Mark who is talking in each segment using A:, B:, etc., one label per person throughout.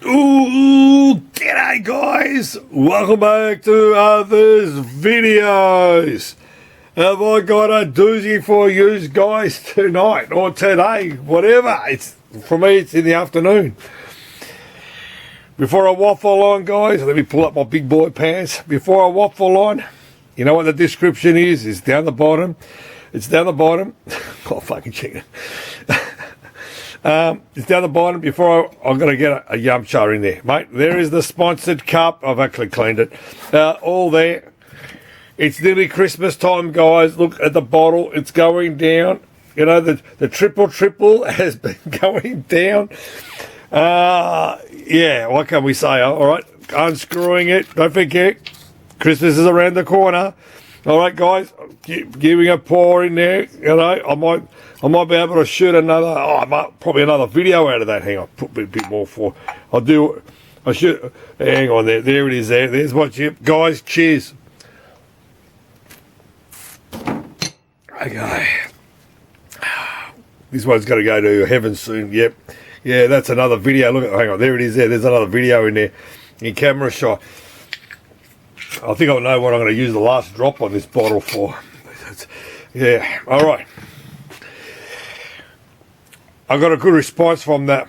A: Ooh, g'day guys! Welcome back to others videos. Have I got a doozy for you guys tonight or today, whatever. It's for me. It's in the afternoon. Before I waffle on, guys, let me pull up my big boy pants. Before I waffle on, you know what the description is? It's down the bottom. It's down the bottom. Oh, fucking chicken. It's down the bottom. Before I'm going to get a yumcha in there, mate. There is the sponsored cup. I've actually cleaned it. All there. It's nearly Christmas time, guys. Look at the bottle. It's going down. You know, the triple has been going down. Yeah, what can we say? All right, unscrewing it. Don't forget, Christmas is around the corner. All right, guys, giving a pour in there. You know, I might be able to shoot probably another video out of that. Hang on, put a bit more for. I shoot. Hang on there. There it is. There's what you guys. Cheers. Okay. This one's going to go to heaven soon. Yep. Yeah, that's another video. Look, hang on. There it is. There's another video in there. In camera shot. I think I know what I'm going to use the last drop on this bottle for. Yeah. All right. I got a good response from that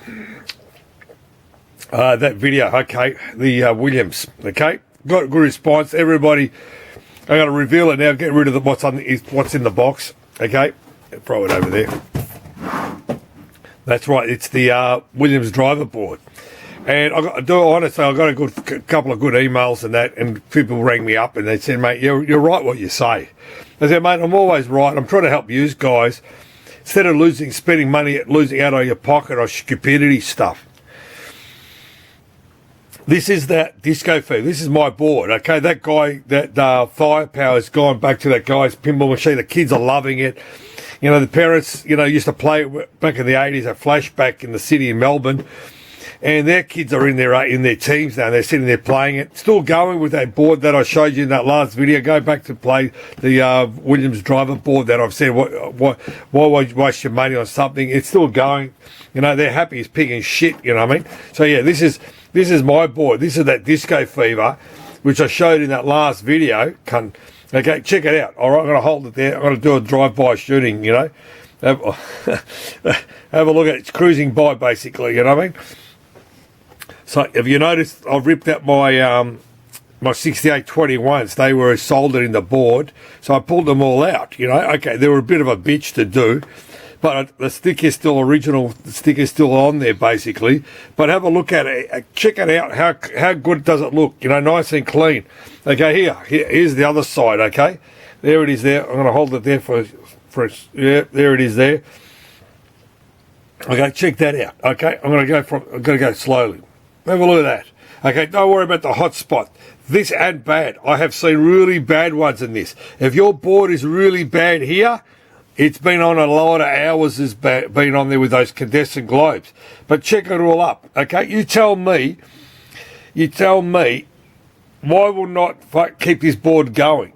A: video. Okay, the WillIams. Okay, got a good response. Everybody, I'm going to reveal it now. Get rid of what's in the box. Okay, throw it over there. That's right. It's the WillIams driver board. And I got a couple of good emails and that, and people rang me up and they said, mate, you're right what you say. I said, mate, I'm always right. I'm trying to help you guys. Instead of spending money, losing out of your pocket on stupidity stuff. This is that disco fever. This is my board, okay? That guy, that firepower's gone back to that guy's pinball machine. The kids are loving it. You know, the parents, used to play it back in the 80s, a flashback in the city in Melbourne. And their kids are in their teams now. They're sitting there playing it. Still going with that board that I showed you in that last video. Go back to play the WillIams driver board that I've said, why waste your money on something? It's still going. They're happy as pig and shit, you know what I mean? So, yeah, this is my board. This is that disco fever, which I showed in that last video. Okay, check it out. All right, I'm going to hold it there. I'm going to do a drive-by shooting, Have a look at it. It's cruising by, basically, you know what I mean? So, have you noticed I've ripped out my 6821s? They were soldered in the board, so I pulled them all out, Okay, they were a bit of a bitch to do, but the stick is still original. The stick is still on there, basically. But have a look at it. Check it out. How good does it look? Nice and clean. Okay, here's the other side, okay? There it is there. I'm going to hold it there for yeah, there it is there. Okay, check that out, okay? I'm going to go slowly. Have a look at that. Okay, don't worry about the hot spot. This and bad. I have seen really bad ones in this. If your board is really bad here, it's been on a lot of hours, has been on there with those condensing globes. But check it all up, okay? You tell me, why will not keep this board going,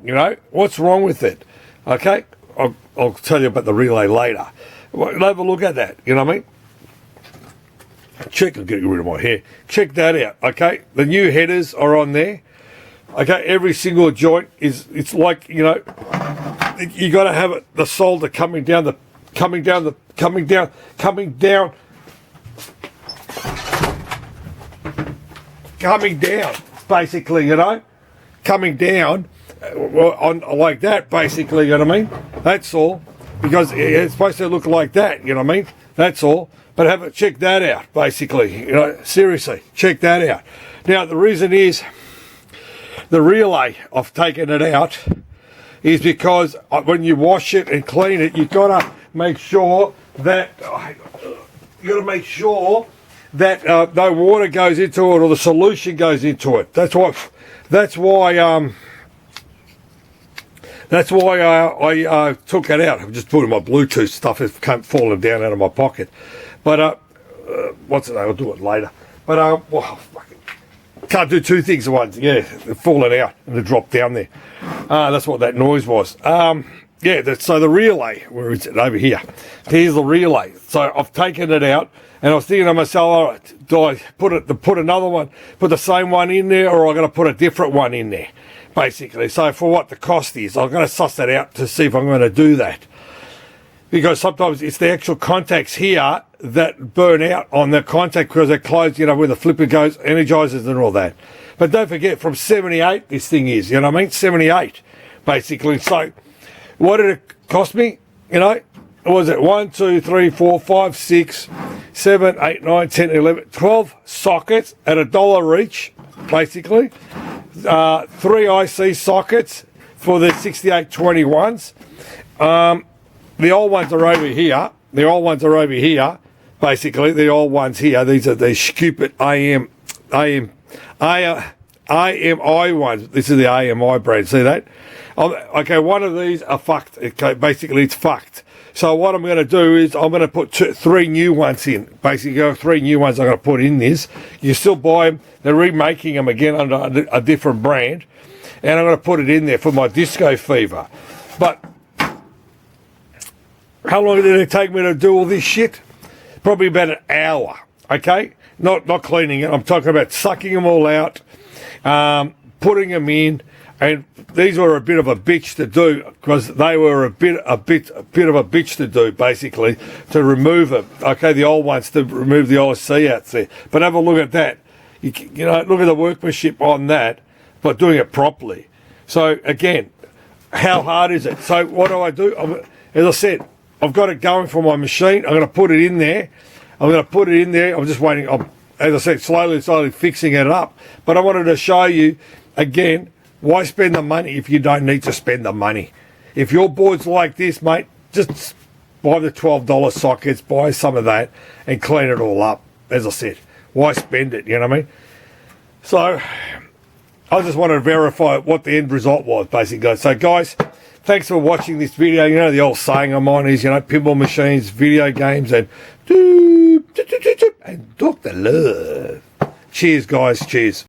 A: What's wrong with it, okay? I'll tell you about the relay later. Well, have a look at that, you know what I mean? I'll get rid of my hair. Check that out, okay? The new headers are on there. Okay, every single joint it's like, you got to have it, the solder coming down, basically, coming down on like that, basically, you know what I mean? That's all. Because it's supposed to look like that, you know what I mean? That's all. But check that out, basically. Seriously, check that out. Now, the reason is, the relay, I've taken it out, is because when you wash it and clean it, you've got to make sure that, no water goes into it or the solution goes into it. That's why I took it out. I'm just putting my Bluetooth stuff. It's falling down out of my pocket. But, what's it? I'll do it later. But, can't do two things at once. Yeah, they're falling out and they dropped down there. That's what that noise was. so the relay, where is it? Over here. Here's the relay. So I've taken it out, and I was thinking to myself, all right, do I put another one, put the same one in there, or I'm going to put a different one in there, basically. So for what the cost is, I'm going to suss that out to see if I'm going to do that. Because sometimes it's the actual contacts here that burn out on the contact because they're closed, where the flipper goes, energizers and all that. But don't forget, from 78, this thing is, 78, basically. So what did it cost me? Was it 1, 2, 3, 4, 5, 6, 7, 8, 9, 10, 11, 12 sockets at $1 each, basically. 3 IC sockets for the 6821s. The old ones are over here. Basically. The old ones here. These are the stupid AMI ones. This is the AMI brand. See that? Okay, one of these are fucked. Okay, basically it's fucked. So what I'm going to do is I'm going to put 3 new ones in. Basically, 3 new ones I'm going to put in this. You still buy them. They're remaking them again under a different brand. And I'm going to put it in there for my Disco Fever. But how long did it take me to do all this shit? Probably about an hour, okay? Not cleaning it. I'm talking about sucking them all out, putting them in, and these were a bit of a bitch to do because they were a bit of a bitch to do, basically, to remove them. Okay, the old ones to remove the IC out there. But have a look at that. Look at the workmanship on that, but doing it properly. So again, how hard is it? So what do? As I said, I've got it going for my machine. I'm going to put it in there. I'm just waiting. As I said, slowly fixing it up. But I wanted to show you, again, why spend the money if you don't need to spend the money? If your board's like this, mate, just buy the $12 sockets, buy some of that, and clean it all up. As I said, why spend it? You know what I mean? So I just wanted to verify what the end result was, basically. So, guys, thanks for watching this video. The old saying of mine is, pinball machines, video games, and Dr. Love. Cheers, guys. Cheers.